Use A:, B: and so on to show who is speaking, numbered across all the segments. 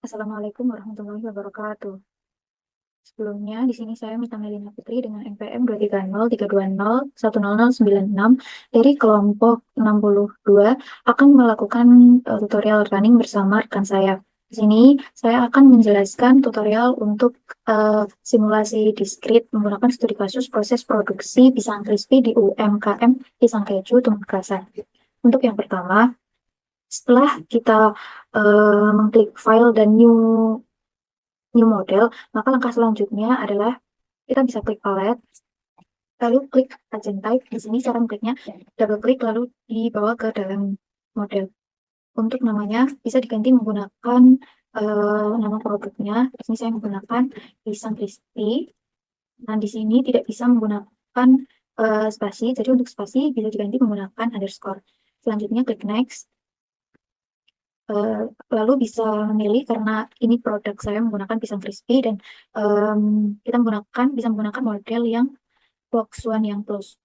A: Assalamualaikum warahmatullahi wabarakatuh. Sebelumnya, di sini saya Mita Melina Putri dengan NPM 230 320 10096 dari kelompok 62 akan melakukan tutorial running bersama rekan saya. Di sini saya akan menjelaskan tutorial untuk simulasi diskrit menggunakan studi kasus proses produksi pisang crispy di UMKM Pisang Keju Pamekasan. Untuk yang pertama, setelah kita mengklik file dan new model, maka langkah selanjutnya adalah kita bisa klik palette, lalu klik agent type. Di sini cara mengkliknya double klik lalu dibawa ke dalam model. Untuk namanya bisa diganti menggunakan nama produknya. Di sini saya menggunakan pisang crispy. Nah, di sini tidak bisa menggunakan spasi. Jadi untuk spasi bisa diganti menggunakan underscore. Selanjutnya klik next. Eh, Lalu bisa memilih karena ini produk saya menggunakan pisang crispy dan em, kita bisa menggunakan model yang box one yang plus.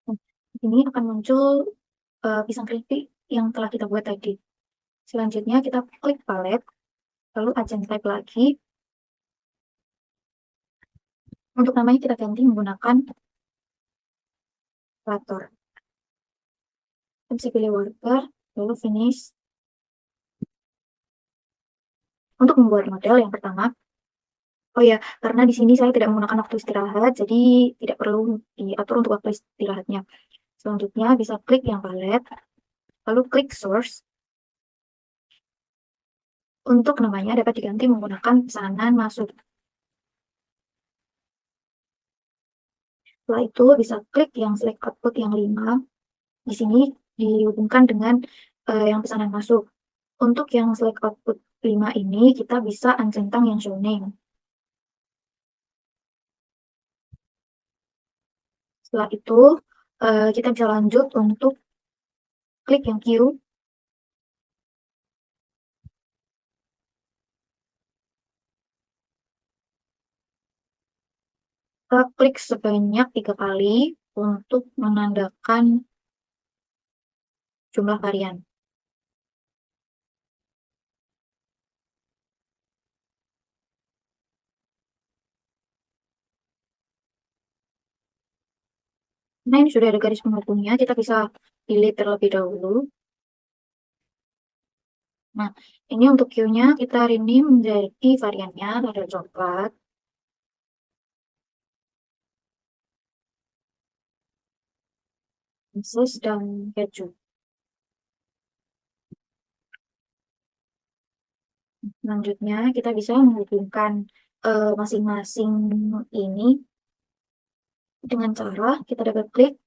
A: Nah, ini akan muncul pisang crispy yang telah kita buat tadi. Selanjutnya kita klik palette, lalu agent type lagi. Untuk namanya kita ganti menggunakan operator. Kita bisa pilih worker, lalu finish. Untuk membuat model yang pertama, oh ya, karena di sini saya tidak menggunakan waktu istirahat, jadi tidak perlu diatur untuk waktu istirahatnya. Selanjutnya bisa klik yang palette, lalu klik source. Untuk namanya dapat diganti menggunakan pesanan masuk. Setelah itu bisa klik yang select output yang 5. Di sini dihubungkan dengan yang pesanan masuk. Untuk yang select output 5 ini kita bisa uncentang yang show name. Setelah itu kita bisa lanjut untuk klik yang queue. Kita klik sebanyak 3 kali untuk menandakan jumlah varian. Nah, ini sudah ada garis penghubungnya, kita bisa pilih terlebih dahulu. Nah, ini untuk queue-nya kita rename menjadi variannya ada coklat, meses, dan keju. Selanjutnya, kita bisa menghubungkan masing-masing ini dengan cara kita double klik,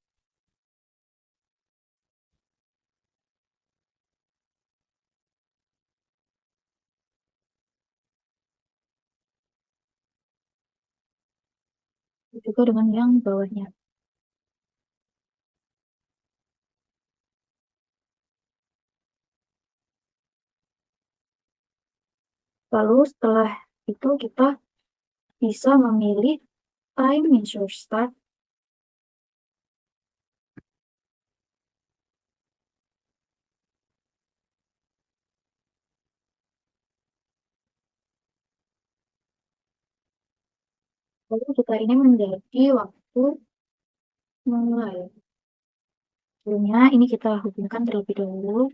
A: juga dengan yang bawahnya. Lalu setelah itu kita bisa memilih time ensure start. Lalu kita ini menjadi waktu mulai. Sebelumnya ini kita hubungkan terlebih dahulu.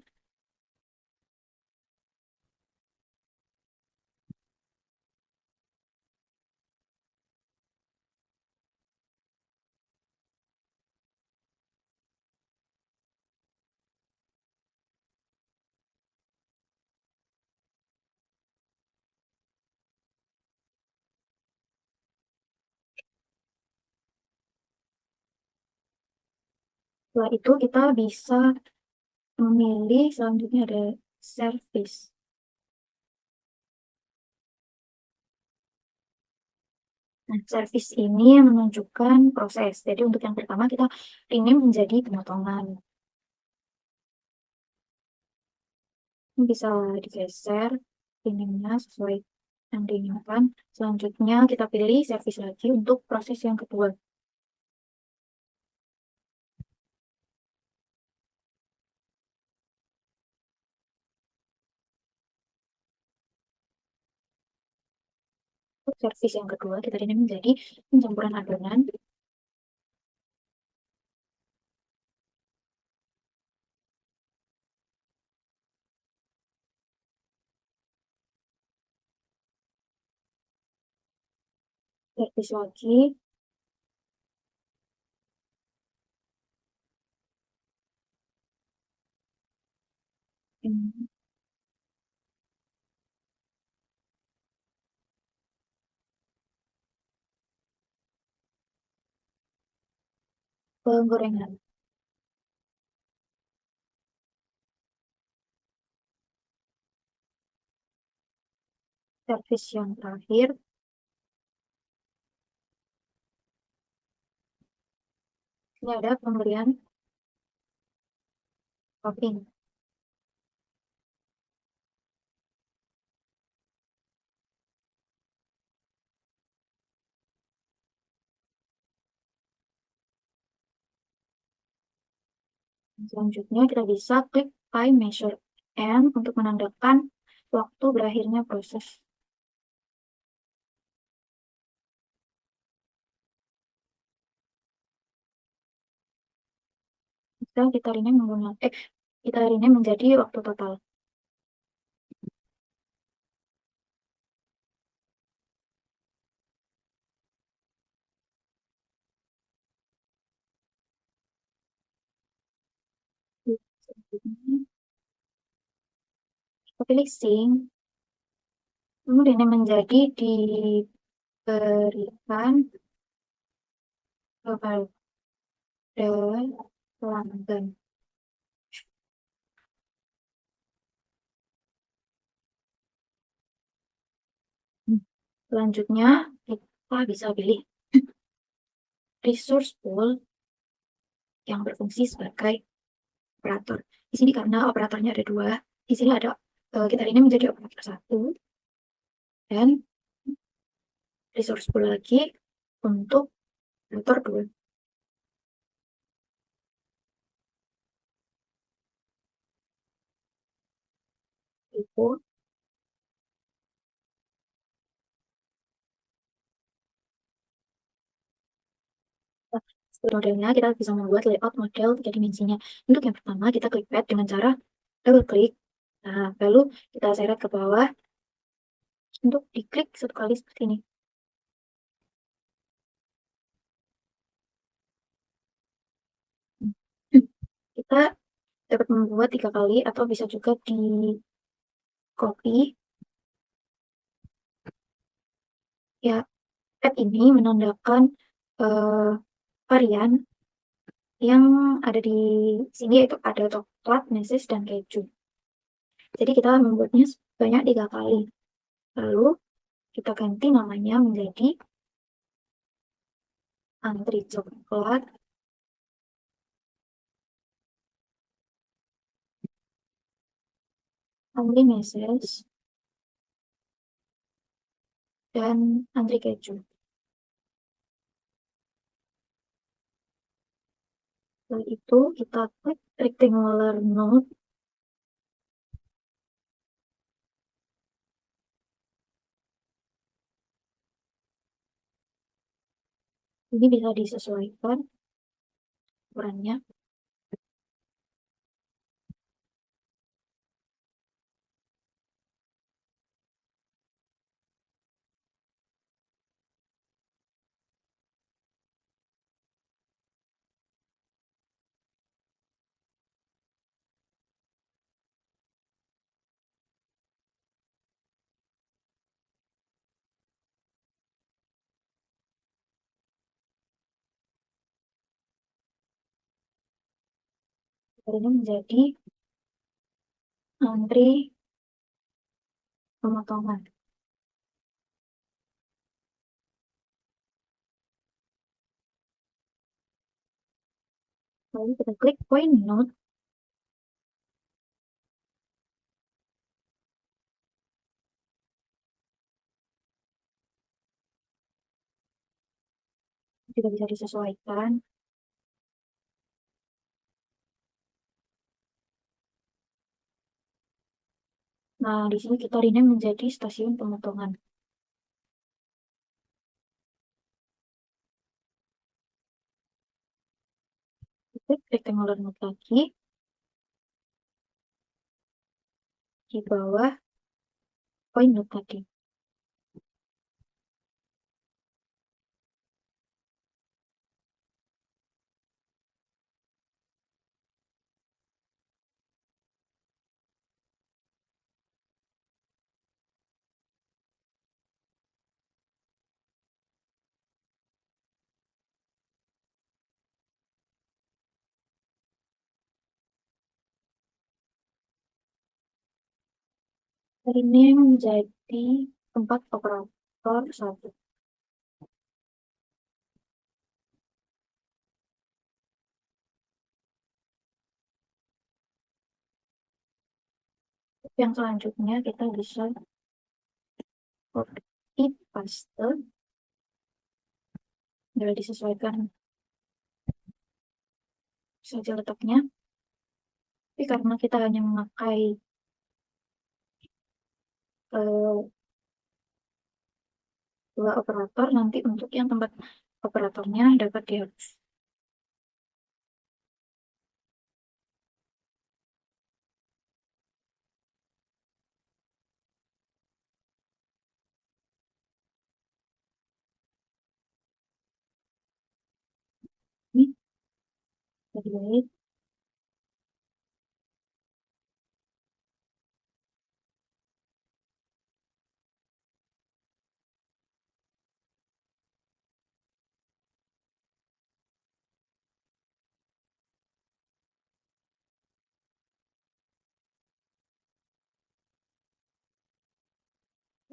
A: Setelah itu kita bisa memilih selanjutnya ada service. Nah, service ini menunjukkan proses. Jadi untuk yang pertama kita rename menjadi pemotongan. Ini bisa digeser rename-nya sesuai yang diinginkan. Selanjutnya kita pilih service lagi untuk proses yang kedua. Servis yang kedua kita rename menjadi pencampuran adonan. Servis lagi. Hmm, penggorengan. Servis yang terakhir, ini ada pemberian topping. Selanjutnya kita bisa klik time measure and untuk menandakan waktu berakhirnya proses. Bisa kita rename menggunakan kita rename menjadi waktu total. Selanjutnya, kita pilih sync, kemudian rename menjadi diberikan kepada pelanggan. Selanjutnya, kita bisa pilih resource pool yang berfungsi sebagai operator. Di sini karena operatornya ada dua, di sini ada kita ini menjadi operator satu dan resource pool lagi untuk operator dua. Itu modelnya kita bisa membuat layout model tiga dimensinya. Untuk yang pertama kita klik pad dengan cara double klik. Nah, lalu kita seret ke bawah untuk diklik satu kali seperti ini. Kita dapat membuat tiga kali atau bisa juga di copy. Ya, pad ini menandakan eh, varian yang ada di sini yaitu ada coklat, meses, dan keju. Jadi kita membuatnya sebanyak tiga kali. Lalu kita ganti namanya menjadi antri coklat, antri meses, dan antri keju. Setelah itu kita klik rectangular node. Ini bisa disesuaikan ukurannya. Ini menjadi antri pemotongan. Lalu kita klik point node. Juga bisa disesuaikan. Nah, di sini kita rename menjadi stasiun pemotongan. Klik rectangular node lagi di bawah point node tadi. Ini menjadi tempat operator satu. Yang selanjutnya kita bisa copy paste, boleh disesuaikan saja letaknya. Tapi karena kita hanya memakai dua operator, nanti untuk yang tempat operatornya dapat dihapus. Ini jadi baik.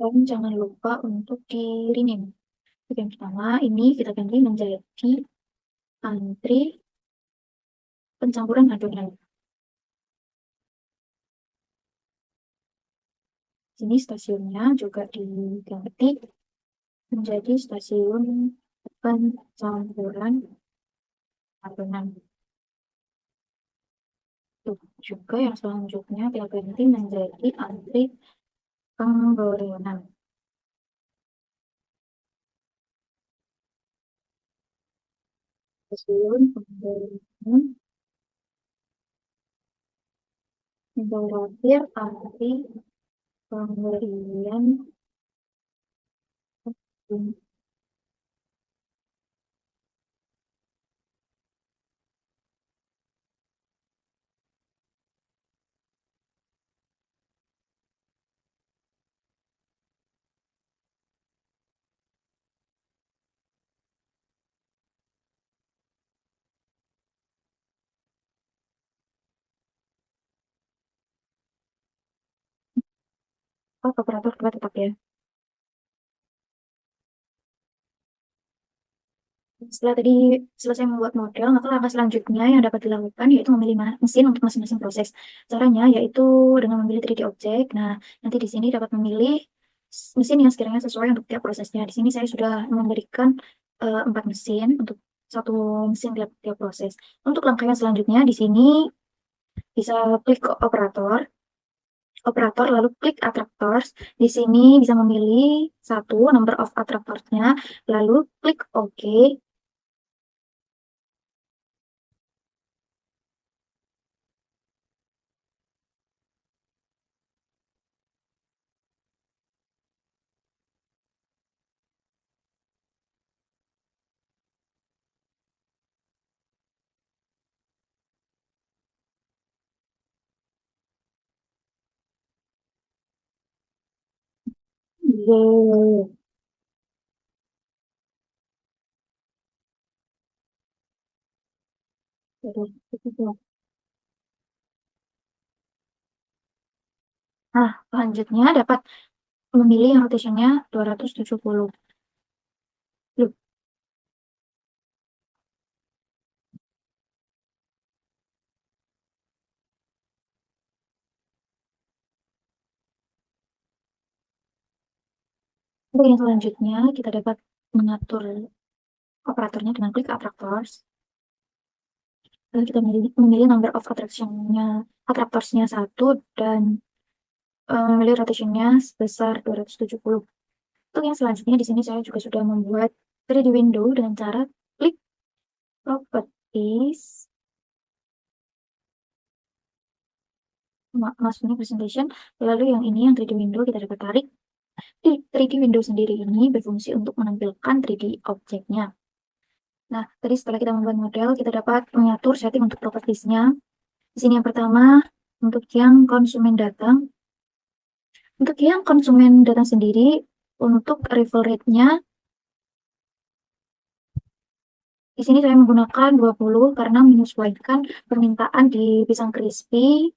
A: Dan jangan lupa untuk di rename. Yang pertama ini kita ganti menjadi antri pencampuran adonan. Sini stasiunnya juga diganti menjadi stasiun pencampuran adonan. Tuh, juga yang selanjutnya kita ganti menjadi antri penggorengan. Stasiun penggorengan berakhir antri pemberian. Oh, operator kedua tetap ya. Setelah tadi selesai membuat model, maka langkah selanjutnya yang dapat dilakukan yaitu memilih mesin untuk masing-masing proses. Caranya yaitu dengan memilih 3D object. Nah, nanti di sini dapat memilih mesin yang sekiranya sesuai untuk tiap prosesnya. Di sini saya sudah memberikan 4 mesin untuk satu mesin tiap proses. Untuk langkah yang selanjutnya di sini bisa klik operator lalu klik attractors. Di sini bisa memilih satu number of attractorsnya, lalu klik OK. Yeay. Terus, itu. Nah, selanjutnya dapat memilih yang rotationnya 270. Loh, untuk yang selanjutnya kita dapat mengatur operatornya dengan klik attractors. Lalu kita memilih number of attractorsnya 1 dan memilih rotationnya sebesar 270. Untuk yang selanjutnya di sini saya juga sudah membuat 3D window dengan cara klik properties, masuknya presentation, lalu yang ini yang 3D window kita dapat tarik. Di 3D window sendiri ini berfungsi untuk menampilkan 3D objeknya. Nah, tadi setelah kita membuat model, kita dapat mengatur setting untuk propertiesnya. Di sini yang pertama, untuk yang konsumen datang. Untuk yang konsumen datang sendiri, untuk refill rate-nya, di sini saya menggunakan 20 karena menyesuaikan permintaan di pisang crispy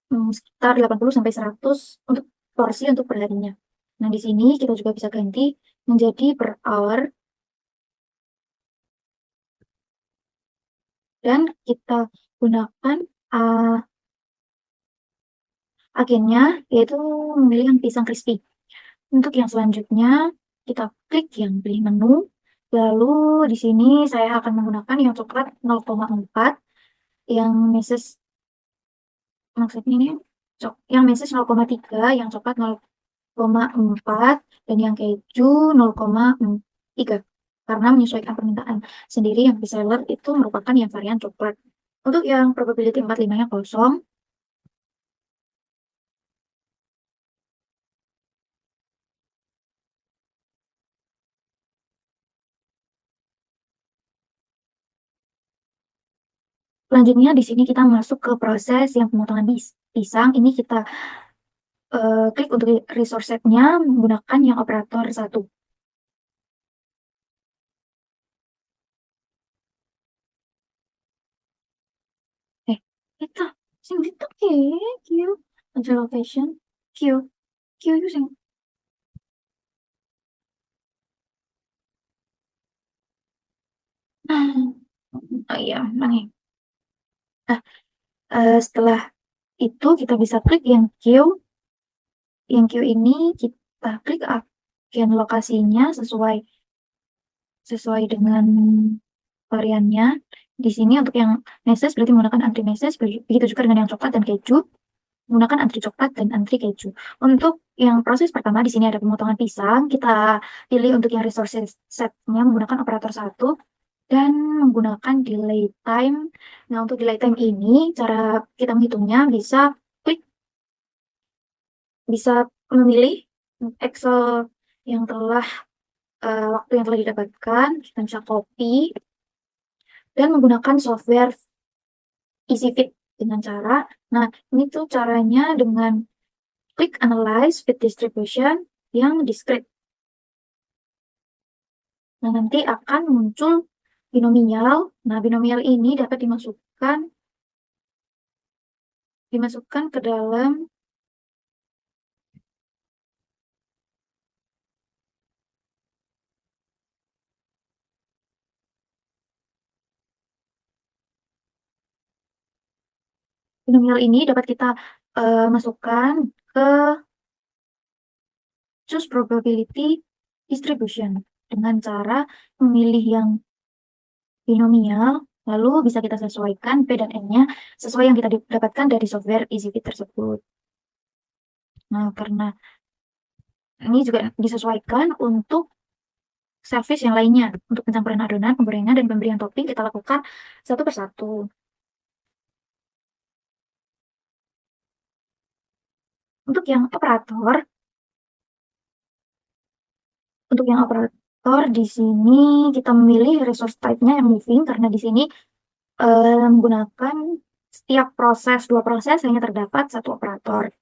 A: sekitar 80 sampai 100 untuk porsi untuk perharinya. Nah, di sini kita juga bisa ganti menjadi per hour dan kita gunakan agennya yaitu memilih yang pisang crispy. Untuk yang selanjutnya, kita klik yang pilih menu. Lalu di sini saya akan menggunakan yang coklat 0,4, yang meses maksudnya ini yang meses 0,3, yang coklat 0,4, dan yang keju 0,3. Karena menyesuaikan permintaan sendiri, yang bestseller itu merupakan yang varian coklat. Untuk yang probability 45 nya kosong, selanjutnya di sini kita masuk ke proses yang pemotongan pisang. Ini kita klik untuk resource set-nya menggunakan yang operator 1. Eh, kita sing dito Q, aja location, Q, Q itu sing. Oh iya, mangi. Nah, setelah itu kita bisa klik yang Q. Yang Q ini kita klik agen lokasinya sesuai dengan variannya. Di sini untuk yang message berarti menggunakan antri message, begitu juga dengan yang coklat dan keju, menggunakan antri coklat dan antri keju. Untuk yang proses pertama di sini ada pemotongan pisang, kita pilih untuk yang resources setnya menggunakan operator 1 dan menggunakan delay time. Nah, untuk delay time ini cara kita menghitungnya bisa memilih Excel yang telah waktu yang telah didapatkan, kita bisa copy dan menggunakan software EasyFit dengan cara, nah ini tuh caranya dengan klik Analyze Fit Distribution yang discrete. Nah, nanti akan muncul binomial. Nah, binomial ini dapat dimasukkan ke dalam binomial ini dapat kita masukkan ke choose probability distribution dengan cara memilih yang binomial, lalu bisa kita sesuaikan P dan N-nya sesuai yang kita dapatkan dari software EasyFit tersebut. Nah, karena ini juga disesuaikan untuk service yang lainnya. Untuk pencampuran adonan, penggorengan, dan pemberian topping kita lakukan satu persatu. Untuk yang operator, di sini kita memilih resource type-nya yang moving karena di sini menggunakan setiap dua proses hanya terdapat satu operator.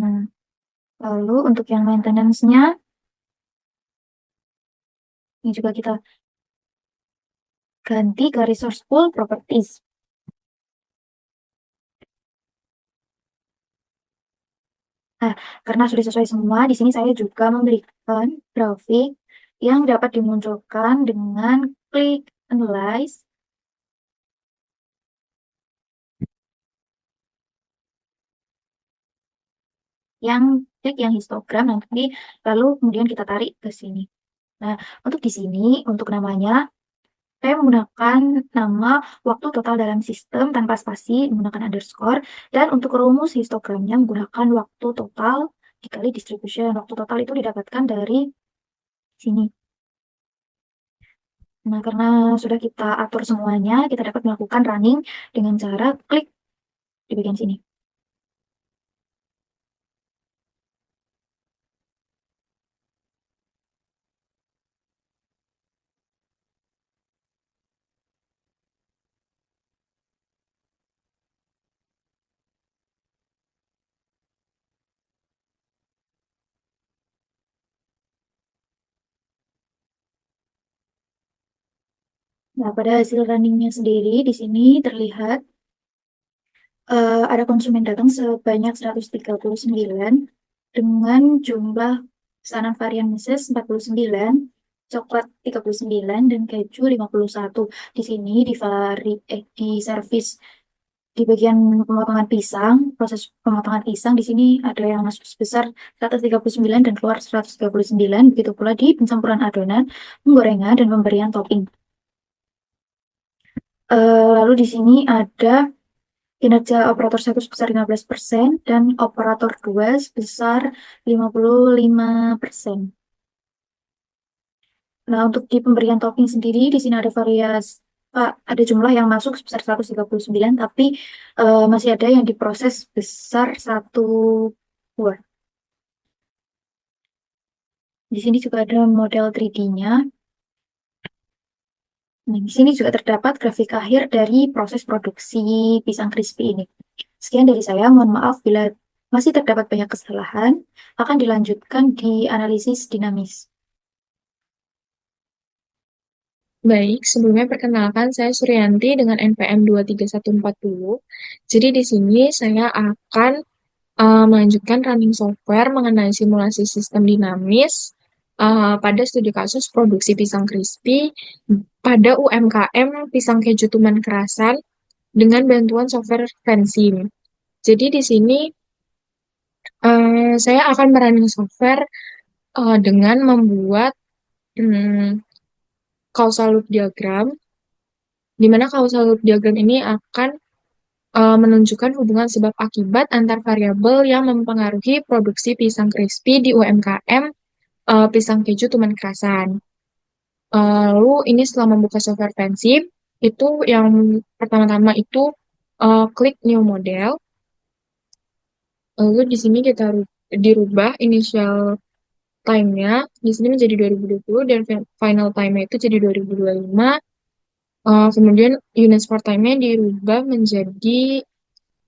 A: Nah, lalu untuk yang maintenance-nya, ini juga kita ganti ke resource pool properties. Nah, karena sudah sesuai semua, di sini saya juga memberikan grafik yang dapat dimunculkan dengan klik Analyze. Klik yang histogram nanti, lalu kemudian kita tarik ke sini. Nah, untuk di sini, untuk namanya, saya menggunakan nama waktu total dalam sistem tanpa spasi, menggunakan underscore, dan untuk rumus histogramnya menggunakan waktu total dikali distribution. Waktu total itu didapatkan dari sini. Nah, karena sudah kita atur semuanya, kita dapat melakukan running dengan cara klik di bagian sini. Nah, pada hasil runningnya sendiri di sini terlihat ada konsumen datang sebanyak 139 dengan jumlah pesanan varian meses 49, coklat 39, dan keju 51. Di sini di servis di bagian pemotongan pisang, proses pemotongan pisang di sini ada yang masuk sebesar 139 dan keluar 139. Begitu pula di pencampuran adonan, penggorengan, dan pemberian topping. Lalu di sini ada kinerja operator 1 sebesar 15% dan operator 2 sebesar 55%. Nah, untuk di pemberian topping sendiri, di sini ada variasi, ada jumlah yang masuk sebesar 139, tapi masih ada yang diproses besar satu buah. Di sini juga ada model 3D-nya. Nah, di sini juga terdapat grafik akhir dari proses produksi pisang crispy ini. Sekian dari saya, mohon maaf bila masih terdapat banyak kesalahan, akan dilanjutkan di analisis dinamis.
B: Baik, sebelumnya perkenalkan saya Suryanti dengan NPM 23140. Jadi di sini saya akan melanjutkan running software mengenai simulasi sistem dinamis pada studi kasus produksi pisang crispy pada UMKM pisang keju tuman kerasan dengan bantuan software Fansim. Jadi di sini saya akan merunning software dengan membuat causal loop diagram, di mana causal loop diagram ini akan menunjukkan hubungan sebab akibat antar variabel yang mempengaruhi produksi pisang crispy di UMKM pisang keju tuman kerasan. Lalu ini setelah membuka software Fancy, itu yang pertama-tama itu klik new model. Lalu di sini kita dirubah initial time-nya di sini menjadi 2020 dan final time-nya itu jadi 2025. Kemudian units for time-nya dirubah menjadi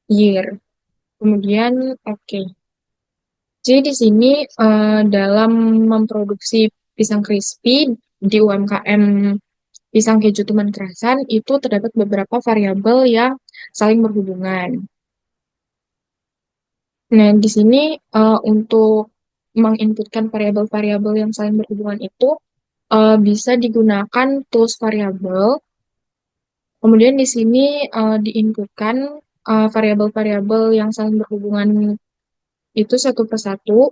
B: year. Kemudian oke. Jadi di sini dalam memproduksi pisang crispy di UMKM pisang keju tuman kerasan itu terdapat beberapa variabel yang saling berhubungan. Nah, di sini untuk menginputkan variabel-variabel yang saling berhubungan itu bisa digunakan tools variabel. Kemudian di sini diinputkan variabel-variabel yang saling berhubungan itu satu persatu,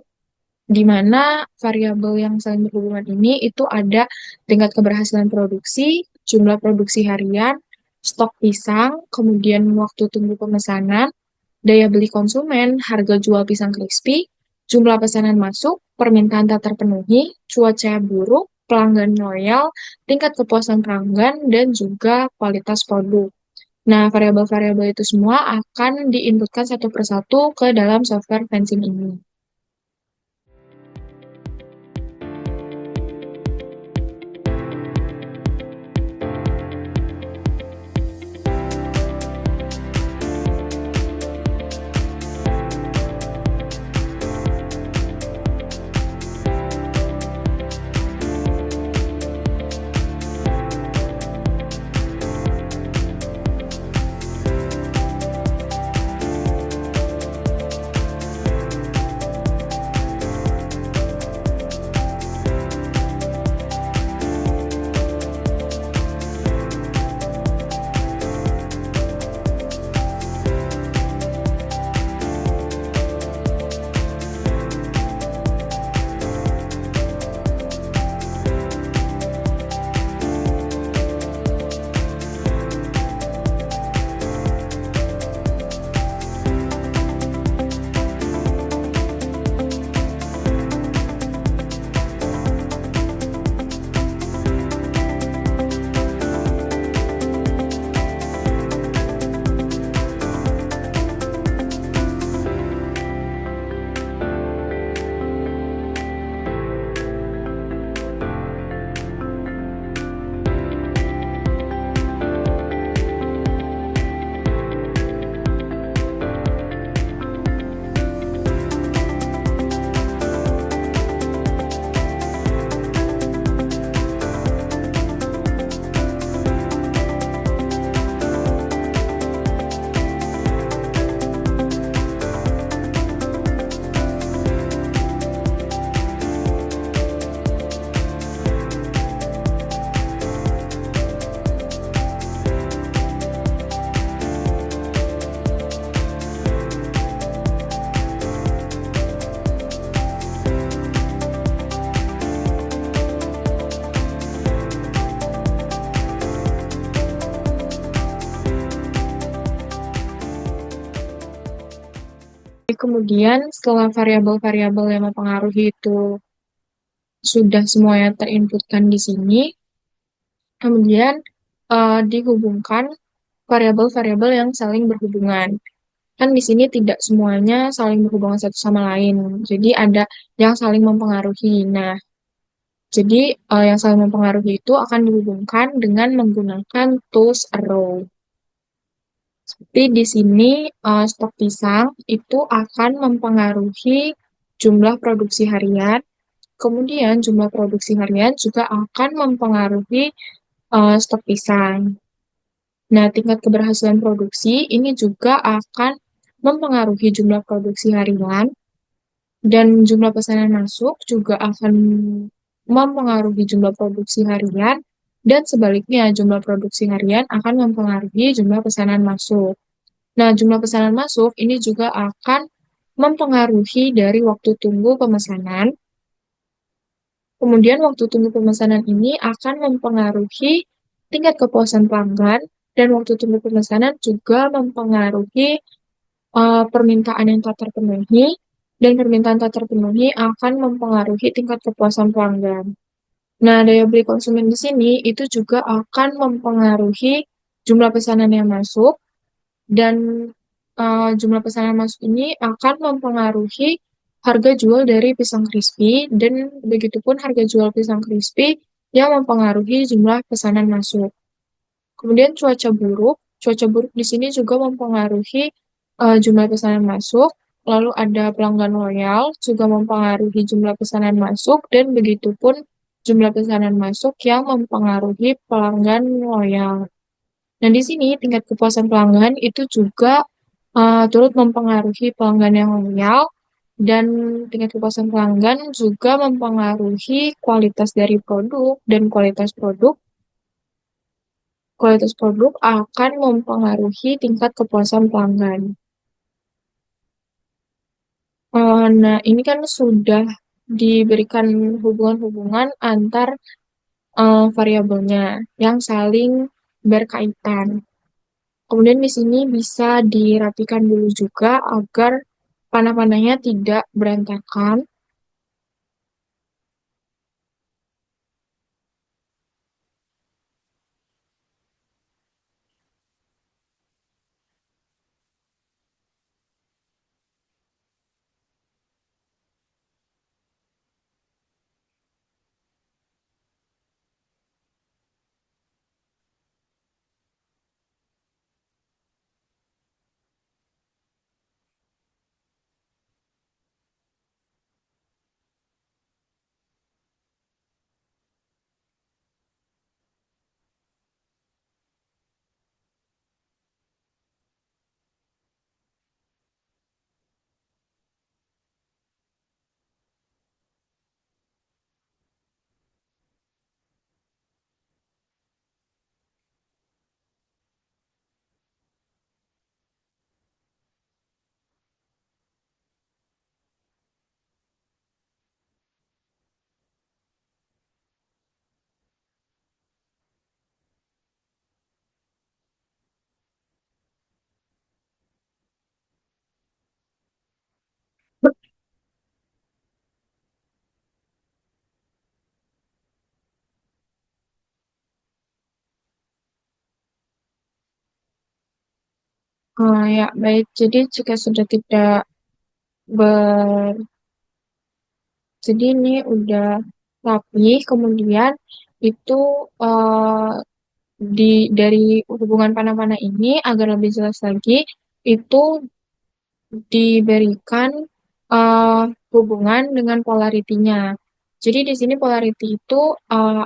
B: di mana variabel yang saling berhubungan ini itu ada tingkat keberhasilan produksi, jumlah produksi harian, stok pisang, kemudian waktu tunggu pemesanan, daya beli konsumen, harga jual pisang crispy, jumlah pesanan masuk, permintaan tak terpenuhi, cuaca buruk, pelanggan loyal, tingkat kepuasan pelanggan, dan juga kualitas produk. Nah, variabel-variabel itu semua akan diinputkan satu persatu ke dalam software Fansim ini. Kemudian setelah variabel-variabel yang mempengaruhi itu sudah semuanya terinputkan di sini, kemudian dihubungkan variabel-variabel yang saling berhubungan. Kan di sini tidak semuanya saling berhubungan satu sama lain. Jadi ada yang saling mempengaruhi. Nah, jadi yang saling mempengaruhi itu akan dihubungkan dengan menggunakan tools arrow. Seperti di sini stok pisang itu akan mempengaruhi jumlah produksi harian. Kemudian jumlah produksi harian juga akan mempengaruhi stok pisang. Nah, tingkat keberhasilan produksi ini juga akan mempengaruhi jumlah produksi harian dan jumlah pesanan masuk juga akan mempengaruhi jumlah produksi harian dan sebaliknya jumlah produksi harian akan mempengaruhi jumlah pesanan masuk. Nah, jumlah pesanan masuk ini juga akan mempengaruhi dari waktu tunggu pemesanan. Kemudian waktu tunggu pemesanan ini akan mempengaruhi tingkat kepuasan pelanggan dan waktu tunggu pemesanan juga mempengaruhi permintaan yang tak terpenuhi dan permintaan tak terpenuhi akan mempengaruhi tingkat kepuasan pelanggan. Nah, daya beli konsumen di sini itu juga akan mempengaruhi jumlah pesanan yang masuk dan jumlah pesanan masuk ini akan mempengaruhi harga jual dari pisang crispy dan begitupun harga jual pisang crispy yang mempengaruhi jumlah pesanan masuk. Kemudian cuaca buruk di sini juga mempengaruhi jumlah pesanan masuk. Lalu ada pelanggan loyal juga mempengaruhi jumlah pesanan masuk dan begitupun jumlah pesanan masuk yang mempengaruhi pelanggan loyal. Nah, di sini tingkat kepuasan pelanggan itu juga turut mempengaruhi pelanggan yang loyal dan tingkat kepuasan pelanggan juga mempengaruhi kualitas dari produk dan kualitas produk akan mempengaruhi tingkat kepuasan pelanggan. Nah, ini kan sudah diberikan hubungan-hubungan antar variabelnya yang saling berkaitan. Kemudian di sini bisa dirapikan dulu juga agar panah-panahnya tidak berantakan. Ya, baik. Jadi jika sudah tidak ber... Jadi ini udah rapi, kemudian itu eh, dari hubungan panah-panah ini agar lebih jelas lagi, itu diberikan eh, hubungan dengan polaritinya. Jadi di sini polarity itu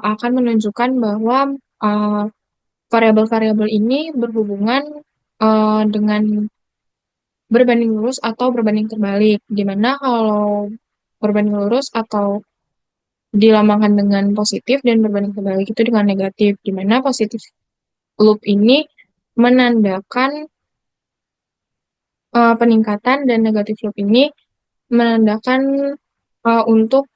B: akan menunjukkan bahwa eh, variabel-variabel ini berhubungan dengan berbanding lurus atau berbanding terbalik. Di mana kalau berbanding lurus atau dilambangkan dengan positif dan berbanding terbalik itu dengan negatif. Di mana positif loop ini menandakan peningkatan dan negatif loop ini menandakan untuk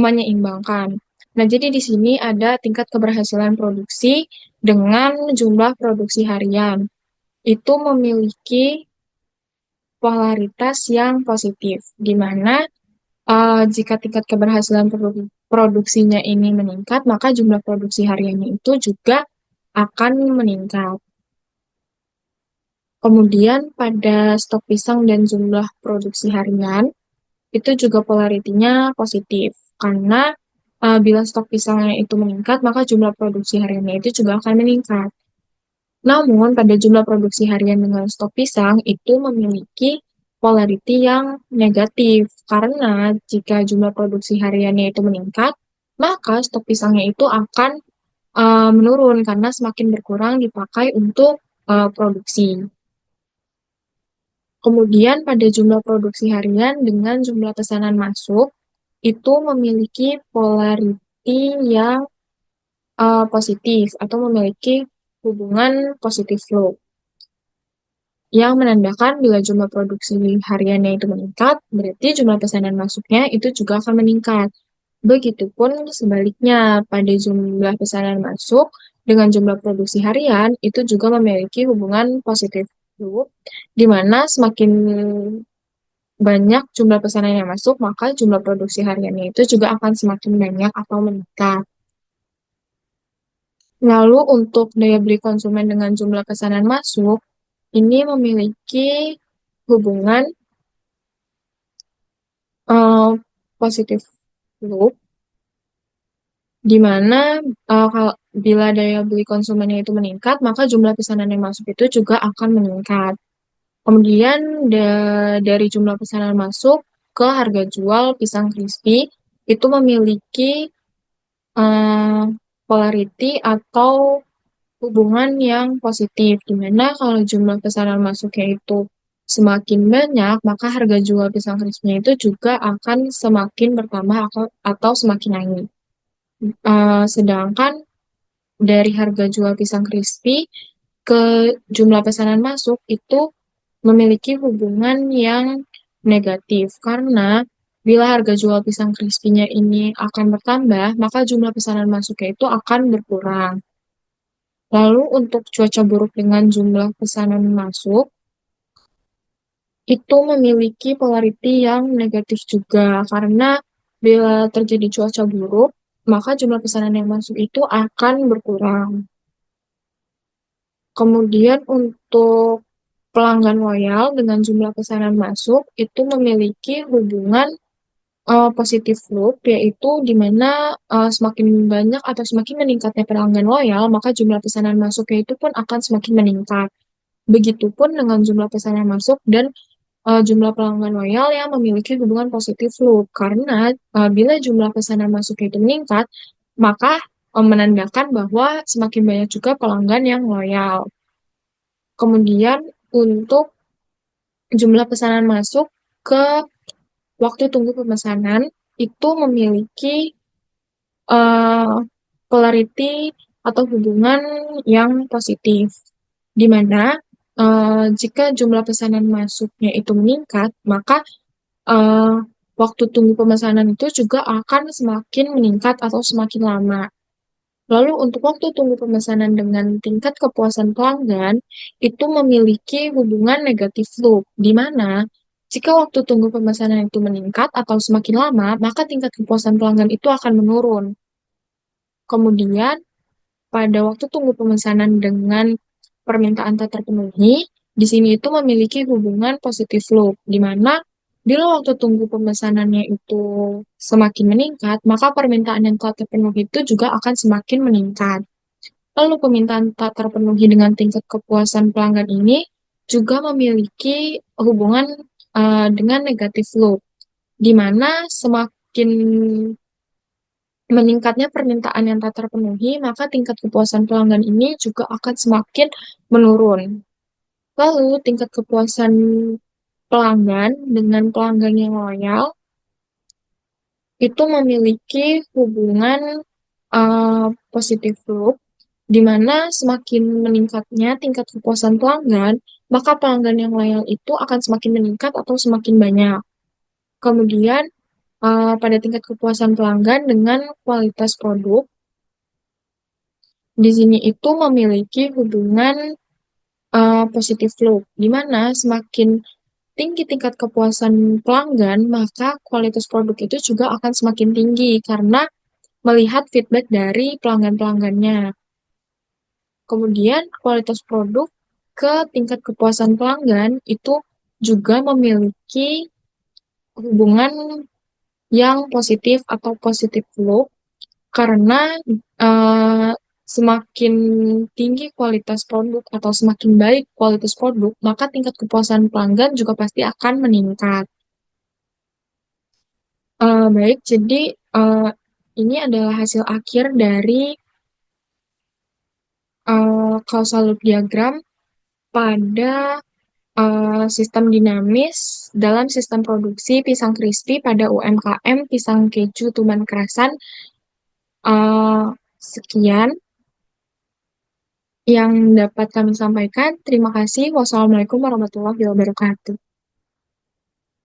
B: menyeimbangkan. Nah, jadi di sini ada tingkat keberhasilan produksi dengan jumlah produksi harian. Itu memiliki polaritas yang positif, di mana jika tingkat keberhasilan produksinya ini meningkat, maka jumlah produksi hariannya itu juga akan meningkat. Kemudian pada stok pisang dan jumlah produksi harian, itu juga polaritinya positif. Karena bila stok pisangnya itu meningkat, maka jumlah produksi hariannya itu juga akan meningkat. Namun, pada jumlah produksi harian dengan stok pisang itu memiliki polarity yang negatif. Karena jika jumlah produksi hariannya itu meningkat, maka stok pisangnya itu akan menurun karena semakin berkurang dipakai untuk produksi. Kemudian pada jumlah produksi harian dengan jumlah pesanan masuk itu memiliki polarity yang positif atau memiliki hubungan positif flow yang menandakan bila jumlah produksi hariannya itu meningkat, berarti jumlah pesanan masuknya itu juga akan meningkat. Begitupun sebaliknya, pada jumlah pesanan masuk dengan jumlah produksi harian itu juga memiliki hubungan positif flow, di mana semakin banyak jumlah pesanan yang masuk, maka jumlah produksi hariannya itu juga akan semakin banyak atau meningkat. Lalu untuk daya beli konsumen dengan jumlah pesanan masuk, ini memiliki hubungan uh, positif loop, di mana bila daya beli konsumennya itu meningkat, maka jumlah pesanan yang masuk itu juga akan meningkat. Kemudian dari jumlah pesanan masuk ke harga jual pisang crispy, itu memiliki uh, polarity atau hubungan yang positif, di mana kalau jumlah pesanan masuknya itu semakin banyak, maka harga jual pisang crispy itu juga akan semakin bertambah atau semakin naik. Sedangkan dari harga jual pisang crispy ke jumlah pesanan masuk itu memiliki hubungan yang negatif, karena bila harga jual pisang crispy-nya ini akan bertambah, maka jumlah pesanan masuknya itu akan berkurang. Lalu untuk cuaca buruk dengan jumlah pesanan masuk, itu memiliki polarity yang negatif juga, karena bila terjadi cuaca buruk, maka jumlah pesanan yang masuk itu akan berkurang. Kemudian untuk pelanggan loyal dengan jumlah pesanan masuk, itu memiliki hubungan positif loop, yaitu di mana semakin banyak atau semakin meningkatnya pelanggan loyal, maka jumlah pesanan masuknya itu pun akan semakin meningkat. Begitupun dengan jumlah pesanan masuk dan jumlah pelanggan loyal yang memiliki hubungan positif loop. Karena bila jumlah pesanan masuknya itu meningkat, maka menandakan bahwa semakin banyak juga pelanggan yang loyal. Kemudian untuk jumlah pesanan masuk ke waktu tunggu pemesanan itu memiliki uh, polarity atau hubungan yang positif, di mana jika jumlah pesanan masuknya itu meningkat, maka uh, waktu tunggu pemesanan itu juga akan semakin meningkat atau semakin lama. Lalu untuk waktu tunggu pemesanan dengan tingkat kepuasan pelanggan itu memiliki hubungan negatif loop, di mana jika waktu tunggu pemesanan itu meningkat atau semakin lama, maka tingkat kepuasan pelanggan itu akan menurun. Kemudian pada waktu tunggu pemesanan dengan permintaan tak terpenuhi, di sini itu memiliki hubungan positif loop, di mana bila waktu tunggu pemesanannya itu semakin meningkat, maka permintaan yang tak terpenuhi itu juga akan semakin meningkat. Lalu permintaan tak terpenuhi dengan tingkat kepuasan pelanggan ini juga memiliki hubungan dengan negatif loop, di mana semakin meningkatnya permintaan yang tak terpenuhi, maka tingkat kepuasan pelanggan ini juga akan semakin menurun. Lalu, tingkat kepuasan pelanggan dengan pelanggan yang loyal itu memiliki hubungan positif loop, di mana semakin meningkatnya tingkat kepuasan pelanggan, maka pelanggan yang loyal itu akan semakin meningkat atau semakin banyak. Kemudian, pada tingkat kepuasan pelanggan dengan kualitas produk, di sini itu memiliki hubungan positif loop, di mana semakin tinggi tingkat kepuasan pelanggan, maka kualitas produk itu juga akan semakin tinggi karena melihat feedback dari pelanggan-pelanggannya. Kemudian kualitas produk ke tingkat kepuasan pelanggan itu juga memiliki hubungan yang positif atau positif loop karena eh, semakin tinggi kualitas produk atau semakin baik kualitas produk, maka tingkat kepuasan pelanggan juga pasti akan meningkat. Baik, jadi eh, ini adalah hasil akhir dari causal loop diagram pada sistem dinamis dalam sistem produksi pisang crispy pada UMKM pisang keju Tuban Kerasan. Eh, Sekian yang dapat kami sampaikan. Terima kasih. Wassalamualaikum warahmatullahi wabarakatuh.